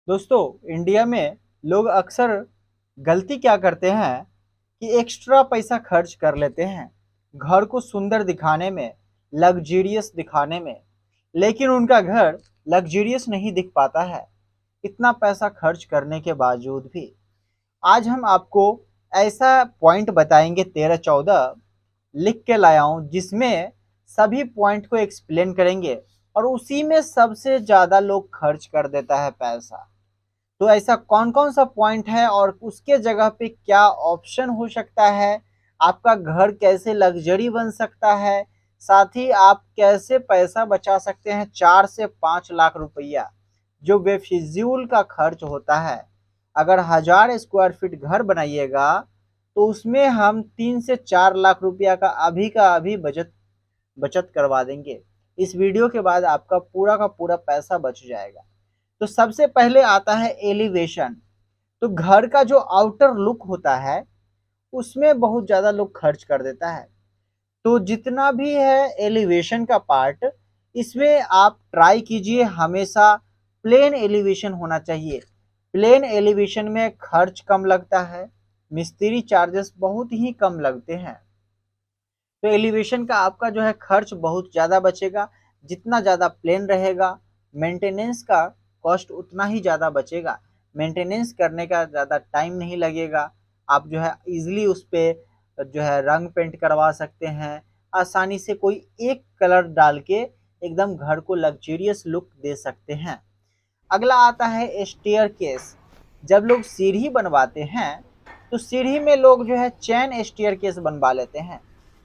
दोस्तों, इंडिया में लोग अक्सर गलती क्या करते हैं कि एक्स्ट्रा पैसा खर्च कर लेते हैं घर को सुंदर दिखाने में, लग्जरियस दिखाने में। लेकिन उनका घर लग्जरियस नहीं दिख पाता है इतना पैसा खर्च करने के बावजूद भी। आज हम आपको ऐसा पॉइंट बताएंगे 13-14 लिख के लाया हूं, जिसमें सभी पॉइंट को एक्सप्लेन करेंगे और उसी में सबसे ज़्यादा लोग खर्च कर देता है पैसा। तो ऐसा कौन कौन सा पॉइंट है और उसके जगह पे क्या ऑप्शन हो सकता है, आपका घर कैसे लग्जरी बन सकता है, साथ ही आप कैसे पैसा बचा सकते हैं 4 से 5 लाख रुपया जो बेफिजूल का खर्च होता है। अगर 1000 स्क्वायर फीट घर बनाइएगा तो उसमें हम 3 से 4 लाख रुपया का अभी बचत बचत करवा देंगे। इस वीडियो के बाद आपका पूरा का पूरा पैसा बच जाएगा। तो सबसे पहले आता है एलिवेशन। तो घर का जो आउटर लुक होता है उसमें बहुत ज़्यादा लोग खर्च कर देता है। तो जितना भी है एलिवेशन का पार्ट, इसमें आप ट्राई कीजिए हमेशा प्लेन एलिवेशन होना चाहिए। प्लेन एलिवेशन में खर्च कम लगता है, मिस्त्री चार्जेस बहुत ही कम लगते हैं। तो एलिवेशन का आपका जो है खर्च बहुत ज़्यादा बचेगा। जितना ज़्यादा प्लेन रहेगा, मेंटेनेंस का कॉस्ट उतना ही ज़्यादा बचेगा। मेंटेनेंस करने का ज़्यादा टाइम नहीं लगेगा। आप जो है इजीली उस पर जो है रंग पेंट करवा सकते हैं। आसानी से कोई एक कलर डाल के एकदम घर को लग्जरियस लुक दे सकते हैं। अगला आता है स्टेयरकेस। जब लोग सीढ़ी बनवाते हैं तो सीढ़ी में लोग जो है चैन स्टेयरकेस बनवा लेते हैं।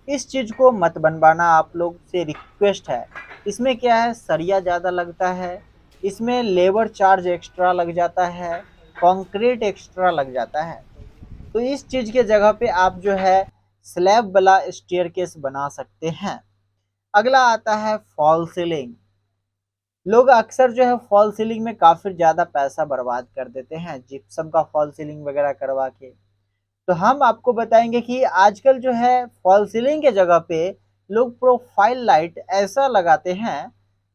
इस चीज़ को मत बनवाना, आप लोग से रिक्वेस्ट है। इसमें क्या है, सरिया ज़्यादा लगता है, इसमें लेबर चार्ज एक्स्ट्रा लग जाता है, कंक्रीट एक्स्ट्रा लग जाता है। तो इस चीज़ के जगह पे आप जो है स्लैब वाला स्टेयरकेस बना सकते हैं। अगला आता है फॉल सीलिंग। लोग अक्सर जो है फॉल सीलिंग में काफ़ी ज़्यादा पैसा बर्बाद कर देते हैं जिप्सम का फॉल सीलिंग वगैरह करवा के। तो हम आपको बताएंगे कि आजकल जो है फॉल सीलिंग के जगह पे लोग प्रोफाइल लाइट ऐसा लगाते हैं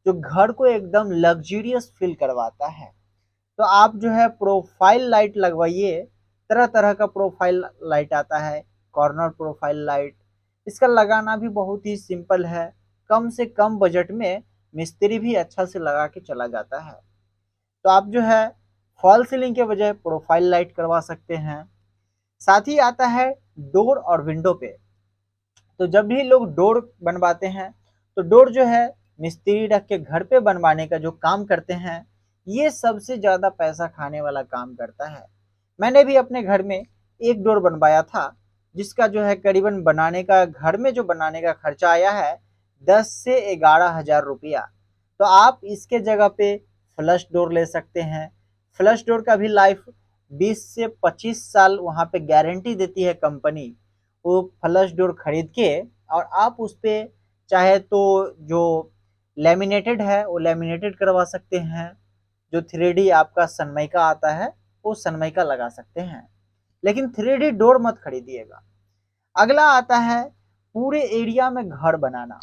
जो घर को एकदम लग्जरियस फील करवाता है। तो आप जो है प्रोफाइल लाइट लगवाइए। तरह तरह का प्रोफाइल लाइट आता है, कॉर्नर प्रोफाइल लाइट। इसका लगाना भी बहुत ही सिंपल है, कम से कम बजट में मिस्त्री भी अच्छा से लगा के चला जाता है। तो आप जो है फॉल सीलिंग के बजाय प्रोफाइल लाइट करवा सकते हैं। साथ ही आता है डोर और विंडो पे। तो जब भी लोग डोर बनवाते हैं तो डोर जो है मिस्त्री रख के घर पे बनवाने का जो काम करते हैं, ये सबसे ज़्यादा पैसा खाने वाला काम करता है। मैंने भी अपने घर में एक डोर बनवाया था, जिसका जो है करीबन बनाने का, घर में जो बनाने का खर्चा आया है 10 से 11 हज़ार रुपया। तो आप इसके जगह पे फ्लश डोर ले सकते हैं। फ्लश डोर का भी लाइफ 20 से 25 साल वहाँ पे गारंटी देती है कंपनी। वो फ्लश डोर खरीद के और आप उस पर चाहे तो जो लेमिनेटेड है वो लेमिनेटेड करवा सकते हैं। जो 3D आपका सनमाइका आता है वो सनमाइका लगा सकते हैं, लेकिन 3D डोर मत खरीदिएगा। अगला आता है पूरे एरिया में घर बनाना।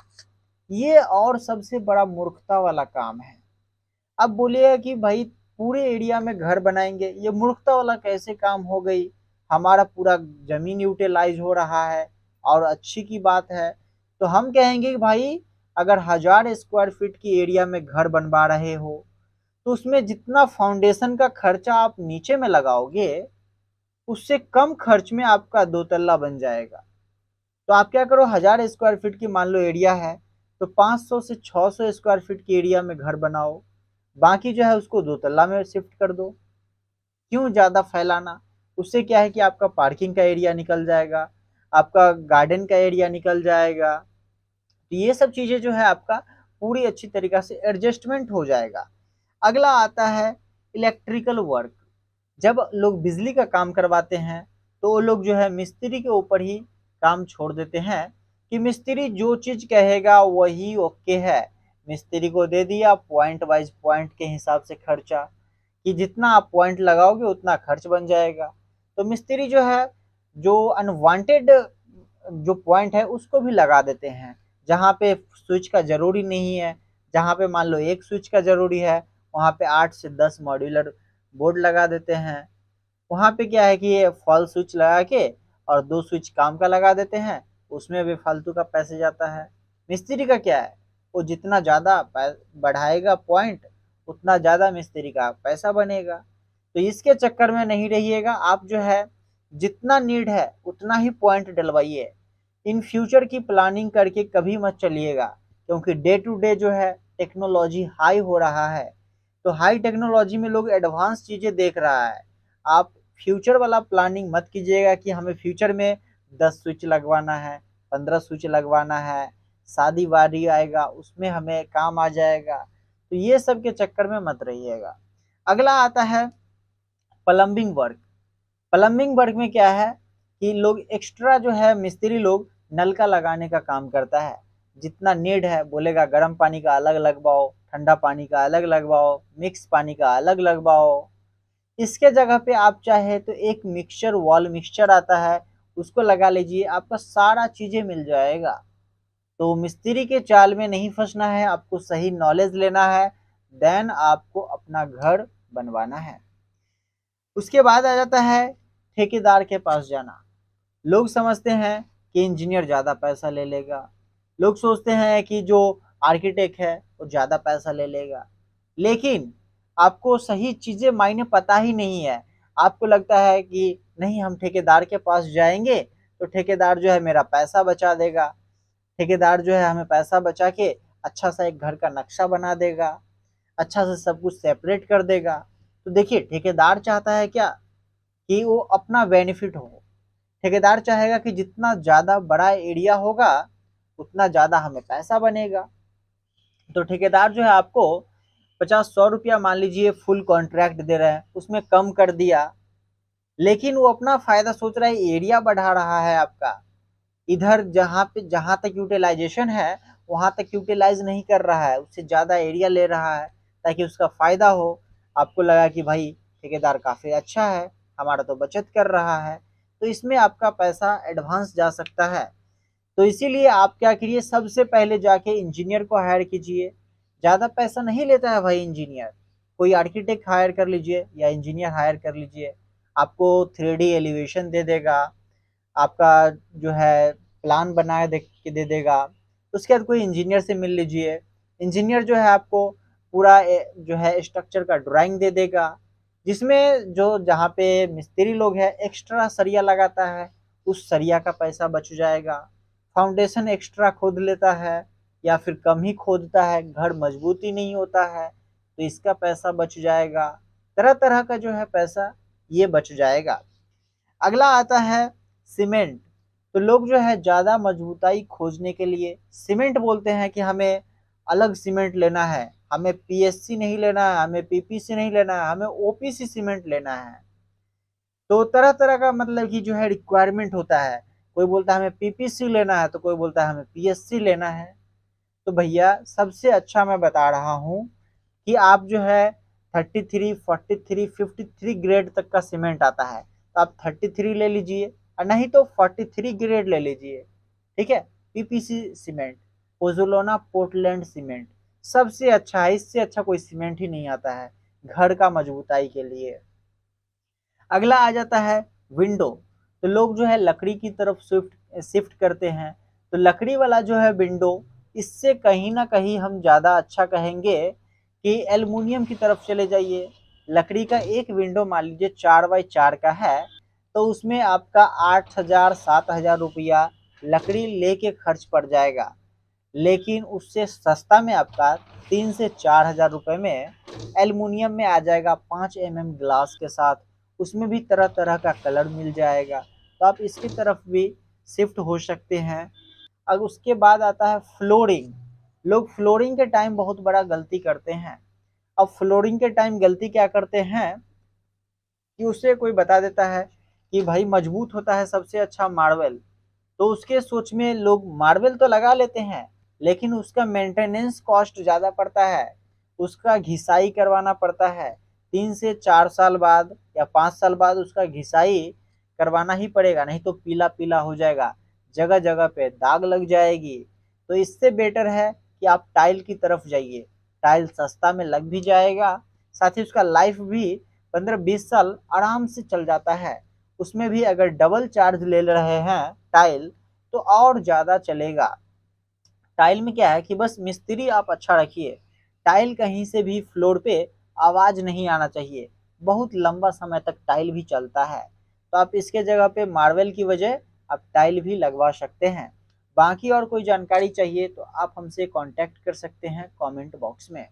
ये और सबसे बड़ा मूर्खता वाला काम है। अब बोलिएगा कि भाई पूरे एरिया में घर बनाएंगे, ये मूर्खता वाला कैसे काम हो गई, हमारा पूरा जमीन यूटिलाइज हो रहा है और अच्छी की बात है। तो हम कहेंगे कि भाई अगर 1000 स्क्वायर फीट की एरिया में घर बनवा रहे हो तो उसमें जितना फाउंडेशन का खर्चा आप नीचे में लगाओगे उससे कम खर्च में आपका 2 तल्ला बन जाएगा। तो आप क्या करो, 1000 स्क्वायर फीट की मान लो एरिया है तो 500 से 600 स्क्वायर फीट की एरिया में घर बनाओ। बाकी जो है उसको 2 तल्ला में शिफ्ट कर दो। क्यों ज़्यादा फैलाना? उससे क्या है कि आपका पार्किंग का एरिया निकल जाएगा, आपका गार्डन का एरिया निकल जाएगा। तो ये सब चीज़ें जो है आपका पूरी अच्छी तरीक़ा से एडजस्टमेंट हो जाएगा। अगला आता है इलेक्ट्रिकल वर्क। जब लोग बिजली का काम करवाते हैं तो वो लोग जो है मिस्त्री के ऊपर ही काम छोड़ देते हैं कि मिस्त्री जो चीज़ कहेगा वही ओके है। मिस्त्री को दे दिया पॉइंट वाइज, पॉइंट के हिसाब से खर्चा, कि जितना आप पॉइंट लगाओगे उतना खर्च बन जाएगा। तो मिस्त्री जो है जो अनवांटेड जो पॉइंट है उसको भी लगा देते हैं, जहाँ पे स्विच का ज़रूरी नहीं है। जहाँ पे मान लो एक स्विच का ज़रूरी है वहाँ पे 8 से 10 मॉड्यूलर बोर्ड लगा देते हैं। वहाँ पे क्या है कि ये फॉल स्विच लगा के और 2 स्विच काम का लगा देते हैं, उसमें भी फालतू का पैसे जाता है। मिस्त्री का क्या है, वो जितना ज़्यादा बढ़ाएगा पॉइंट, उतना ज़्यादा मिस्त्री का पैसा बनेगा। तो इसके चक्कर में नहीं रहिएगा, आप जो है जितना नीड है उतना ही पॉइंट डलवाइए। इन फ्यूचर की प्लानिंग करके कभी मत चलिएगा, क्योंकि डे टू डे जो है टेक्नोलॉजी हाई हो रहा है। तो हाई टेक्नोलॉजी में लोग एडवांस चीज़ें देख रहा है। आप फ्यूचर वाला प्लानिंग मत कीजिएगा कि हमें फ्यूचर में 10 स्विच लगवाना है, 15 स्विच लगवाना है, शादी वादी आएगा उसमें हमें काम आ जाएगा। तो ये सब के चक्कर में मत रहिएगा। अगला आता है प्लम्बिंग वर्क। प्लम्बिंग वर्क में क्या है कि लोग एक्स्ट्रा जो है मिस्त्री लोग नल का लगाने का काम करता है। जितना नीड है बोलेगा गर्म पानी का अलग लगवाओ, ठंडा पानी का अलग लगवाओ, मिक्स पानी का अलग लगवाओ। इसके जगह पे आप चाहे तो एक मिक्सचर वॉल मिक्सचर आता है, उसको लगा लीजिए, आपका सारा चीजें मिल जाएगा। तो मिस्त्री के चाल में नहीं फंसना है, आपको सही नॉलेज लेना है, देन आपको अपना घर बनवाना है। उसके बाद आ जाता है ठेकेदार के पास जाना। लोग समझते हैं कि इंजीनियर ज़्यादा पैसा ले लेगा, लोग सोचते हैं कि जो आर्किटेक्ट है वो ज़्यादा पैसा ले लेगा, लेकिन आपको सही चीज़ें मायने पता ही नहीं है। आपको लगता है कि नहीं, हम ठेकेदार के पास जाएंगे तो ठेकेदार जो है मेरा पैसा बचा देगा, ठेकेदार जो है हमें पैसा बचा के अच्छा सा एक घर का नक्शा बना देगा, अच्छा से सब कुछ सेपरेट कर देगा। तो देखिए, ठेकेदार चाहता है क्या कि वो अपना बेनिफिट हो। ठेकेदार चाहेगा कि जितना ज़्यादा बड़ा एरिया होगा उतना ज़्यादा हमें पैसा बनेगा। तो ठेकेदार जो है आपको 50-100 रुपया मान लीजिए फुल कॉन्ट्रैक्ट दे रहे हैं, उसमें कम कर दिया, लेकिन वो अपना फायदा सोच रहा है, एरिया बढ़ा रहा है आपका। इधर जहाँ तक यूटिलाइजेशन है वहां तक यूटिलाइज नहीं कर रहा है, उससे ज़्यादा एरिया ले रहा है ताकि उसका फायदा हो। आपको लगा कि भाई ठेकेदार काफ़ी अच्छा है, हमारा तो बचत कर रहा है, तो इसमें आपका पैसा एडवांस जा सकता है। तो इसीलिए आप क्या करिए, सबसे पहले जाके इंजीनियर को हायर कीजिए। ज़्यादा पैसा नहीं लेता है भाई इंजीनियर, कोई आर्किटेक्ट हायर कर लीजिए या इंजीनियर हायर कर लीजिए, आपको 3D एलिवेशन दे देगा, आपका जो है प्लान बनाए दे के दे देगा। उसके बाद कोई इंजीनियर से मिल लीजिए, इंजीनियर जो है आपको पूरा जो है स्ट्रक्चर का ड्राइंग दे देगा, जिसमें जो जहाँ पे मिस्त्री लोग हैं एक्स्ट्रा सरिया लगाता है, उस सरिया का पैसा बच जाएगा। फाउंडेशन एक्स्ट्रा खोद लेता है या फिर कम ही खोदता है, घर मजबूत ही नहीं होता है, तो इसका पैसा बच जाएगा। तरह तरह का जो है पैसा ये बच जाएगा। अगला आता है सीमेंट। तो लोग जो है ज़्यादा मजबूताई खोजने के लिए सीमेंट बोलते हैं कि हमें अलग सीमेंट लेना है, हमें पीएससी नहीं लेना है, हमें पीपीसी नहीं लेना है, हमें ओपीसी सीमेंट लेना है। तो तरह तरह का मतलब कि जो है रिक्वायरमेंट होता है, कोई बोलता है हमें पीपीसी लेना है, तो कोई बोलता है हमें पीएससी लेना है। तो भैया सबसे अच्छा मैं बता रहा हूँ कि आप जो है 33, 43, 53 ग्रेड तक का सीमेंट आता है, तो आप 33 ले लीजिए और नहीं तो 43 ग्रेड ले लीजिए। ठीक है, पीपीसी सीमेंट, पोजुलोना पोर्टलैंड सीमेंट सबसे अच्छा है, इससे अच्छा कोई सीमेंट ही नहीं आता है घर का मजबूताई के लिए। अगला आ जाता है विंडो। तो लोग जो है लकड़ी की तरफ शिफ्ट करते हैं, तो लकड़ी वाला जो है विंडो, इससे कहीं ना कहीं हम ज़्यादा अच्छा कहेंगे कि एल्युमिनियम की तरफ चले जाइए। लकड़ी का एक विंडो मान लीजिए 4x4 का है, तो उसमें आपका 8,000-7,000 रुपया लकड़ी लेके खर्च पड़ जाएगा, लेकिन उससे सस्ता में आपका 3 से 4 हज़ार रुपये में एल्युमिनियम में आ जाएगा, 5 mm ग्लास के साथ। उसमें भी तरह तरह का कलर मिल जाएगा, तो आप इसकी तरफ भी शिफ्ट हो सकते हैं। अब उसके बाद आता है फ्लोरिंग। लोग फ्लोरिंग के टाइम बहुत बड़ा गलती करते हैं। अब फ्लोरिंग के टाइम गलती क्या करते हैं कि उसे कोई बता देता है कि भाई मजबूत होता है सबसे अच्छा मार्बल, तो उसके सोच में लोग मार्बल तो लगा लेते हैं, लेकिन उसका मेंटेनेंस कॉस्ट ज़्यादा पड़ता है, उसका घिसाई करवाना पड़ता है। 3 से 4 साल बाद या 5 साल बाद उसका घिसाई करवाना ही पड़ेगा, नहीं तो पीला पीला हो जाएगा, जगह जगह पे दाग लग जाएगी। तो इससे बेटर है कि आप टाइल की तरफ जाइए, टाइल सस्ता में लग भी जाएगा, साथ ही उसका लाइफ भी 15-20 साल आराम से चल जाता है। उसमें भी अगर डबल चार्ज ले रहे हैं टाइल तो और ज़्यादा चलेगा। टाइल में क्या है कि बस मिस्त्री आप अच्छा रखिए, टाइल कहीं से भी फ्लोर पे आवाज़ नहीं आना चाहिए। बहुत लंबा समय तक टाइल भी चलता है। तो आप इसके जगह पे मार्बल की वजह आप टाइल भी लगवा सकते हैं। बाकी और कोई जानकारी चाहिए तो आप हमसे कांटेक्ट कर सकते हैं कमेंट बॉक्स में।